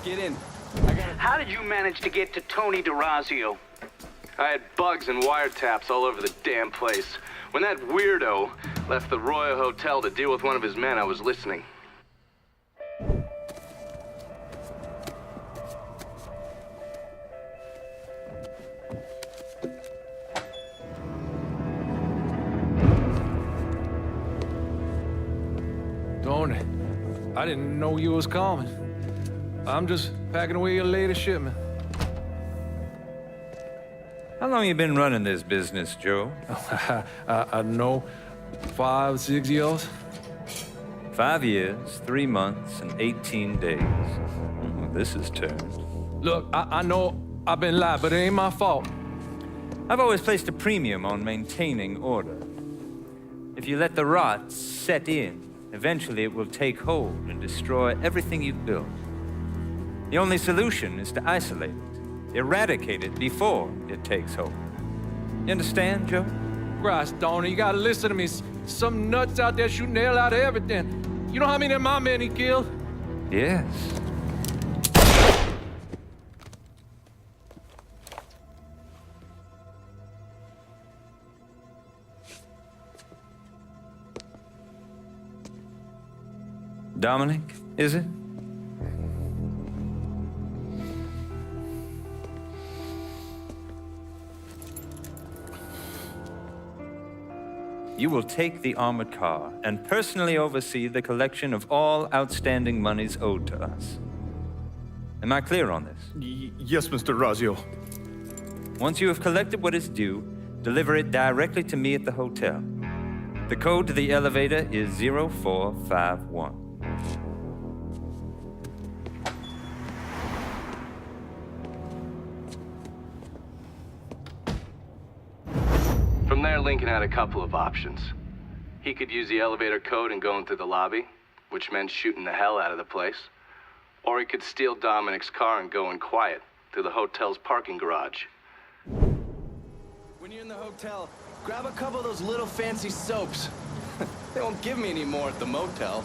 Get in. How did you manage to get to Tony Derazio? I had bugs and wiretaps all over the damn place. When that weirdo left the Royal Hotel to deal with one of his men, I was listening. Tony, I didn't know you was coming. I'm just packing away your latest shipment. How long you been running this business, Joe? I know 5, 6 years. 5 years, 3 months, and 18 days. Well, this is turned. Look, I know I've been lied, but it ain't my fault. I've always placed a premium on maintaining order. If you let the rot set in, eventually it will take hold and destroy everything you've built. The only solution is to isolate it, eradicate it before it takes hold. You understand, Joe? Christ, Tony, you gotta listen to me. Some nuts out there shooting the hell out of everything. You know how many of my men he killed? Yes. Dominic, is it? You will take the armored car and personally oversee the collection of all outstanding monies owed to us. Am I clear on this? Yes, Mr. Derazio. Once you have collected what is due, deliver it directly to me at the hotel. The code to the elevator is 0451. From there, Lincoln had a couple of options. He could use the elevator code and go into the lobby, which meant shooting the hell out of the place. Or he could steal Dominic's car and go in quiet through the hotel's parking garage. When you're in the hotel, grab a couple of those little fancy soaps. They won't give me any more at the motel.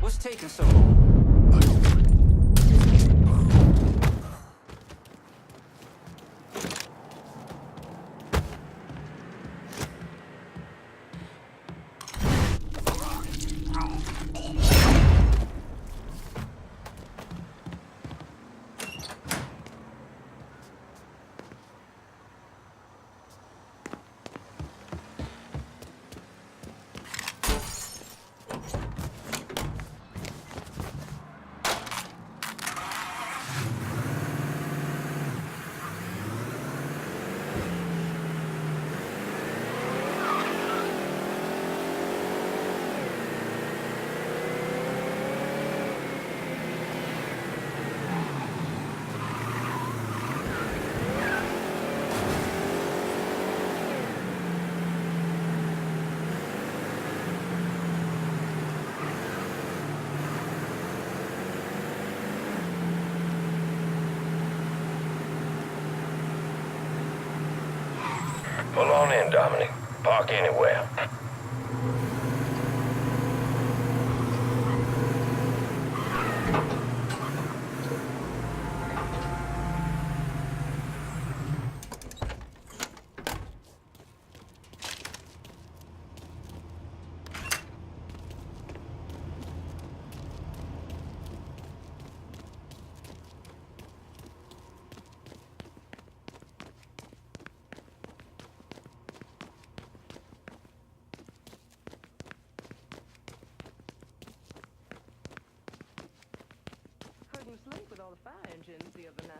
What's taking so long? Pull on in, Dominic. Park anywhere. other night.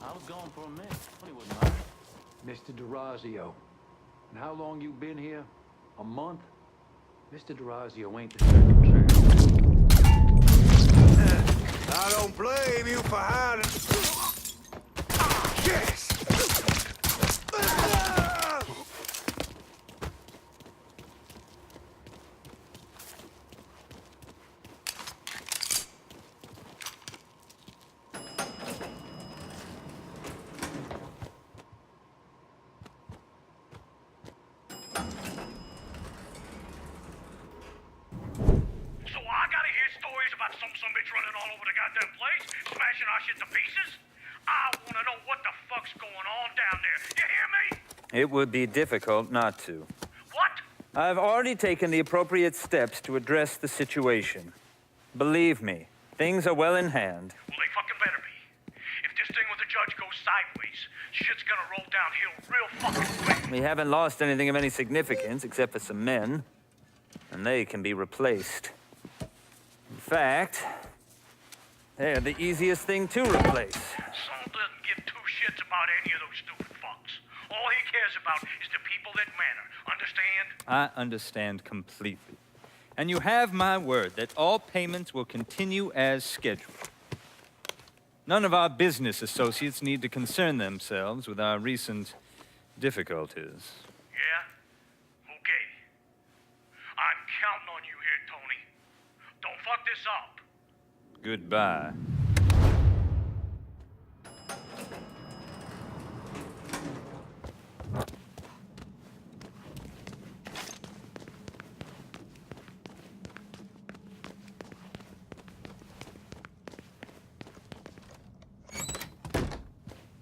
I was gone for a minute. Tony wouldn't mind. Mr. Derazio. And how long you been here? A month? Mr. Derazio ain't the secretary. I don't blame you for hiding. Yes! So I gotta hear stories about some bitch running all over the goddamn place, smashing our shit to pieces? I wanna know what the fuck's going on down there. You hear me? It would be difficult not to. What? I've already taken the appropriate steps to address the situation. Believe me, things are well in hand. Well, they fucking better be. If this thing with the judge goes sideways, shit's gonna roll downhill real fucking quick. We haven't lost anything of any significance except for some men, and they can be replaced. In fact, they're the easiest thing to replace. Saul doesn't give two shits about any of those stupid fucks. All he cares about is the people that matter. Understand? I understand completely. And you have my word that all payments will continue as scheduled. None of our business associates need to concern themselves with our recent difficulties. Yeah? Okay. I'm counting on you here, Tony. Don't fuck this up. Goodbye.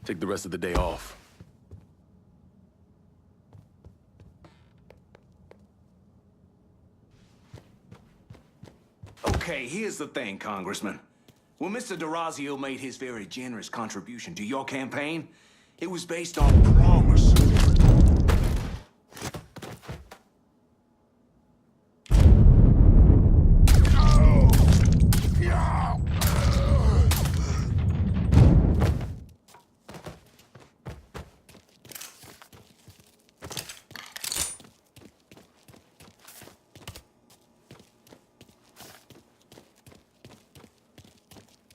Take the rest of the day off. Okay, here's the thing, Congressman. When Mr. Derazio made his very generous contribution to your campaign, it was based on promise.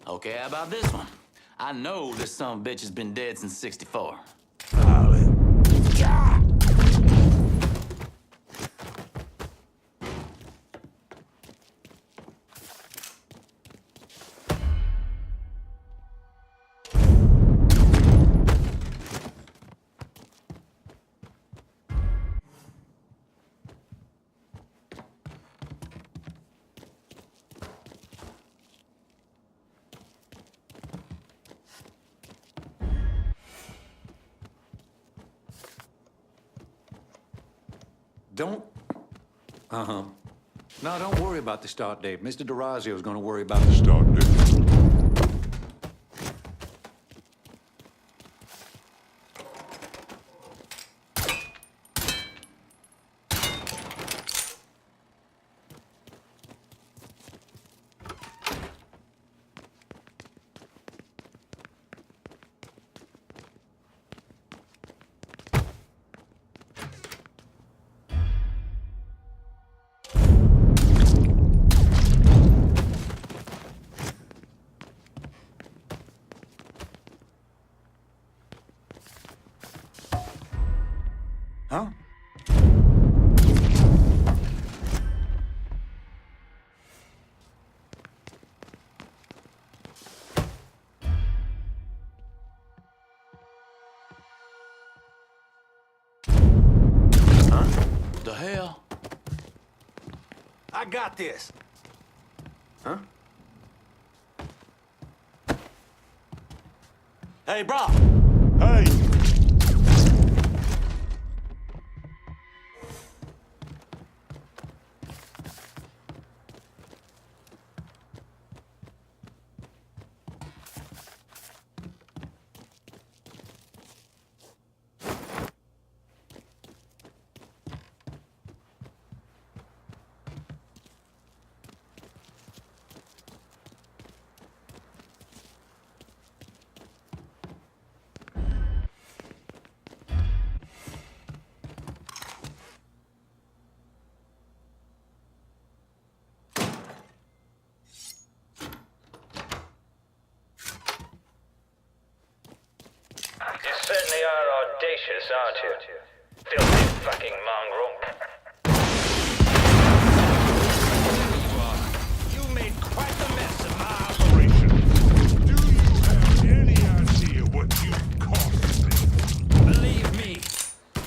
Okay, how about this one? I know this son of a bitch has been dead since '64. Don't... No, don't worry about the start date. Mr. Derazio's gonna worry about the start date. Huh? The hell? I got this. Huh? Hey, bro. Hey! You certainly are audacious, aren't you? Filthy fucking mongrel. You made quite the mess of my operation. Do you have any idea what you cost me? Believe me,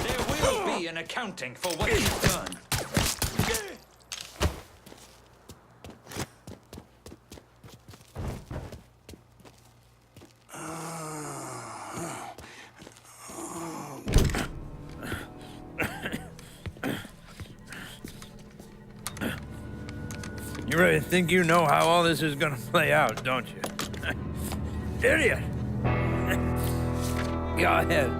there will be an accounting for what you've done. You really think you know how all this is gonna play out, don't you? Idiot! Go ahead.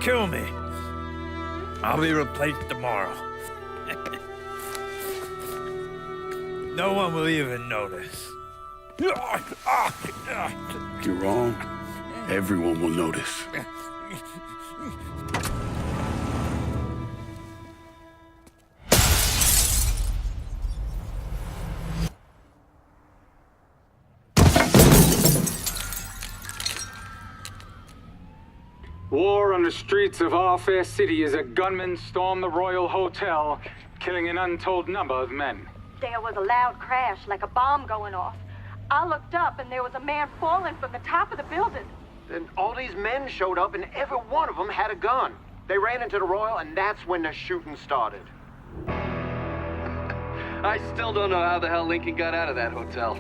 Kill me. I'll be replaced tomorrow. No one will even notice. You're wrong. Everyone will notice. War on the streets of our fair city as a gunman stormed the Royal Hotel, killing an untold number of men. There was a loud crash, like a bomb going off. I looked up and there was a man falling from the top of the building. Then all these men showed up and every one of them had a gun. They ran into the Royal and that's when the shooting started. I still don't know how the hell Lincoln got out of that hotel.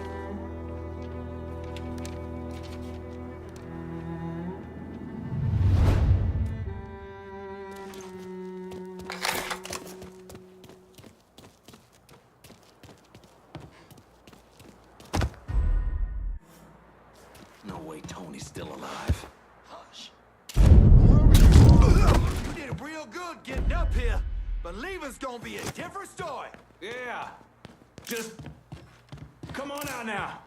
No way Tony's still alive. Hush. You did real good getting up here, but leaving's gonna be a different story. Yeah. Just come on out now.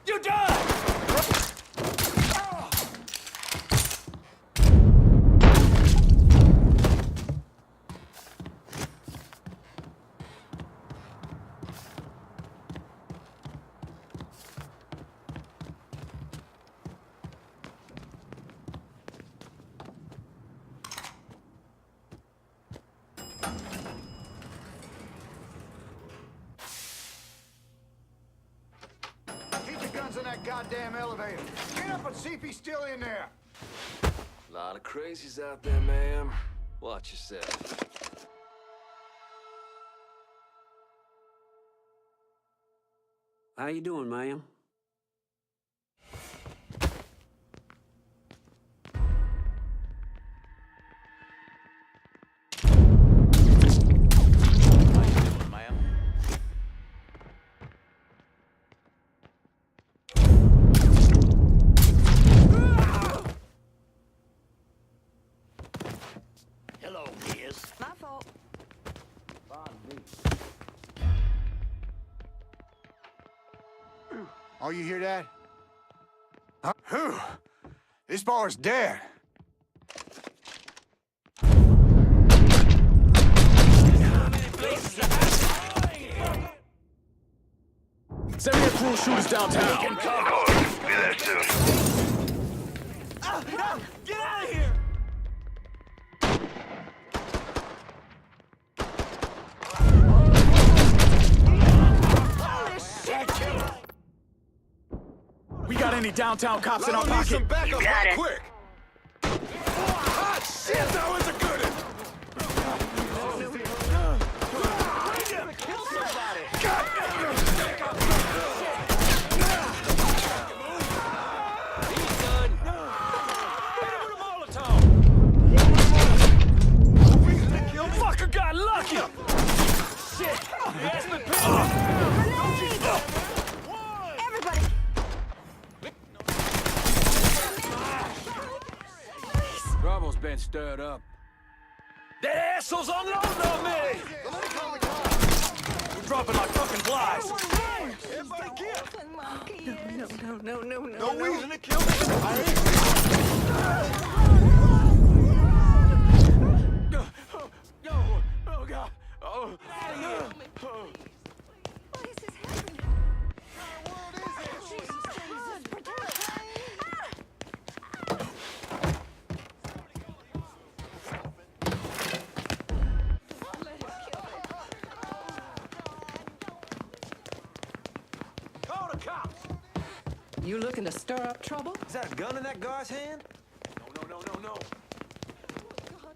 You done! Keep the guns in that goddamn elevator. Get up and see if he's still in there. Lot of crazies out there, ma'am. Watch yourself. How you doing, ma'am? Hello, Miss. My fault. Oh, you hear that? Huh? Whew. This bar's dead. Send me a crew of shooters downtown. Be there soon. Get out of here! We got any downtown cops in our pocket? Some backup got right it. quick. Hot shit, that was a good one. Kill somebody! stirred up. That asshole's unloading on me! We're dropping like fucking flies. Everybody get! No reason to kill me. Oh, God. Oh. Why is this happening? Jesus, protect Call the cops! You looking to stir up trouble? Is that a gun in that guy's hand? No. God,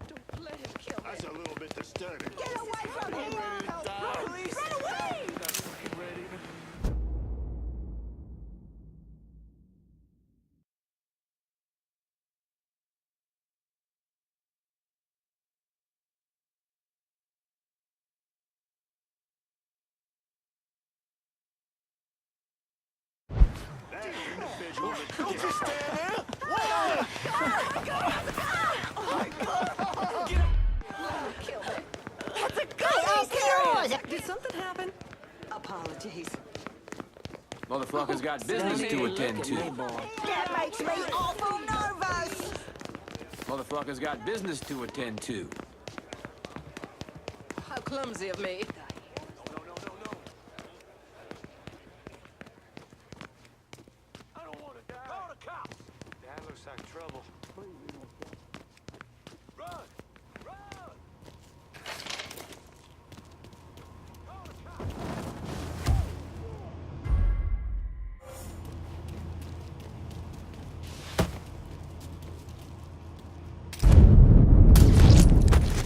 don't let him kill me. That's a little bit disturbing. Get away from him! Run away! That individual that Don't you stand there! Kill me. Did something happen? Apologies. Motherfuckers got business to attend to. That makes me awful nervous. Motherfuckers got business to attend to. How clumsy of me. I don't want to die. Call the cops! That looks like trouble. Run! Run! Call the cops!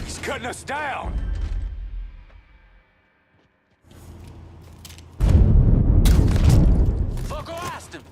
He's cutting us down! Fuck, go ask him!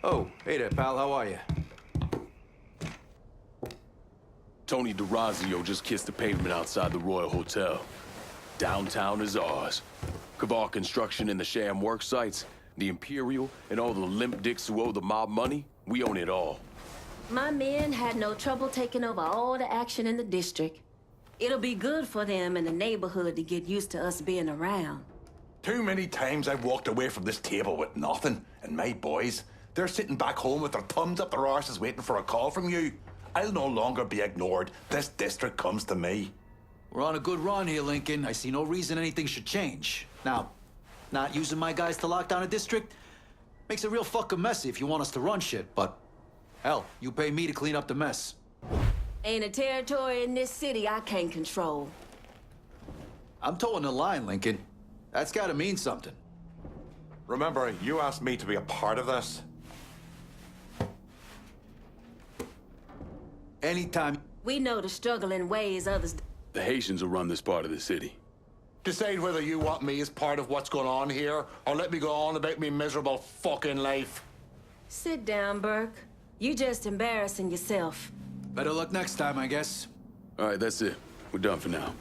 Oh, hey there, pal. How are you? Tony Derazio just kissed the pavement outside the Royal Hotel. Downtown is ours. Kavar Construction and the sham work sites, the Imperial, and all the limp dicks who owe the mob money, we own it all. My men had no trouble taking over all the action in the district. It'll be good for them in the neighborhood to get used to us being around. Too many times I've walked away from this table with nothing, and my boys, they're sitting back home with their thumbs up their arses waiting for a call from you. I'll no longer be ignored. This district comes to me. We're on a good run here, Lincoln. I see no reason anything should change. Now, not using my guys to lock down a district makes it real fucking messy if you want us to run shit, but hell, you pay me to clean up the mess. Ain't a territory in this city I can't control. I'm towing the line, Lincoln. That's gotta mean something. Remember, you asked me to be a part of this. Anytime. We know the struggling ways others... The Haitians will run this part of the city. Decide whether you want me as part of what's going on here, or let me go on about me miserable fucking life. Sit down, Burke. You just embarrassing yourself. Better luck next time, I guess. All right, that's it. We're done for now.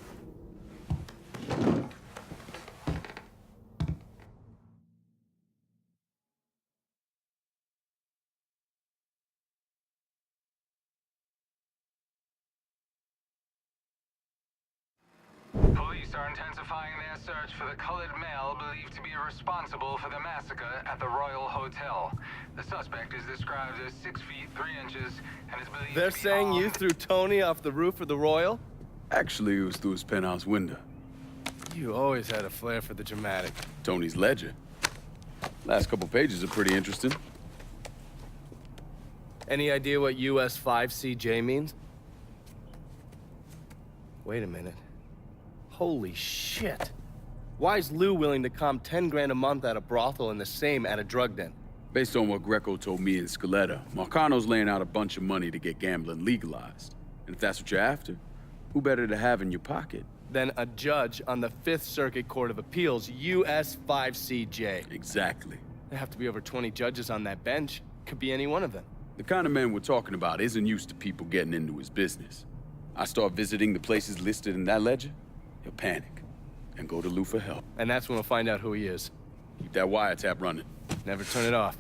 Police aren't intensifying their search for the colored male believed to be responsible for the massacre at the Royal Hotel. The suspect is described as 6 feet 3 inches and is believed They're to be saying you armed. threw Tony off the roof of the Royal? Actually, it was through his penthouse window. You always had a flair for the dramatic. Tony's ledger. Last couple pages are pretty interesting. Any idea what US 5CJ means? Wait a minute. Holy shit. Why is Lou willing to comp 10 grand a month at a brothel and the same at a drug den? Based on what Greco told me in Scaletta, Marcano's laying out a bunch of money to get gambling legalized. And if that's what you're after, who better to have in your pocket? Then a judge on the Fifth Circuit Court of Appeals, US 5CJ. Exactly. There have to be over 20 judges on that bench. Could be any one of them. The kind of man we're talking about isn't used to people getting into his business. I start visiting the places listed in that ledger, he'll panic and go to Lou for help. And that's when we'll find out who he is. Keep that wiretap running. Never turn it off.